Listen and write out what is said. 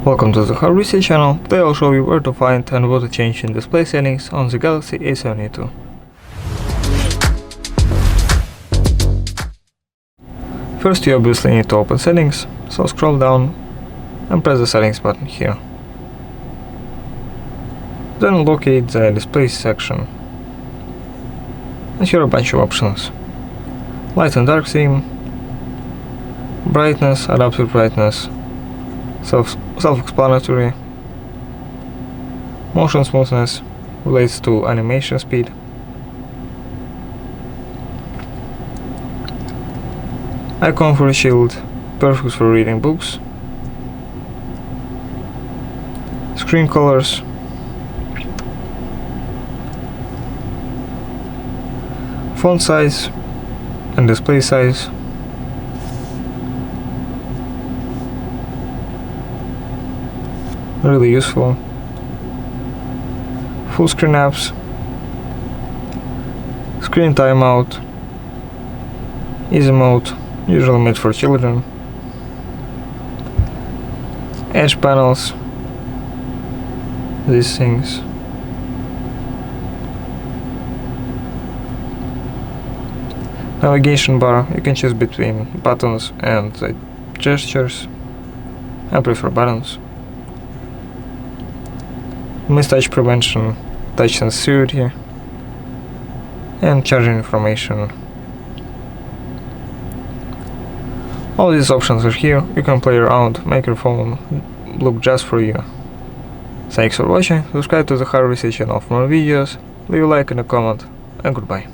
Welcome to the Hard Research channel. Today I'll show you where to find and what to change in display settings on the Galaxy A72. First, you obviously need to open settings, so scroll down and press the settings button here. Then locate the display section. And here are a bunch of options: light and dark theme, brightness, adaptive brightness, self-explanatory, motion smoothness, relates to animation speed, icon for shield, perfect for reading books, screen colors, font size and display size, really useful, full screen apps, screen timeout, easy mode, usually made for children, edge panels, these things, navigation bar. You can choose between buttons and gestures. I prefer buttons. Mistouch prevention, touch sensitivity, and charging information. All these options are here. You can play around, make your phone look just for you. Thanks for watching, subscribe to the Hard Research channel for more videos, leave a like and a comment, and goodbye.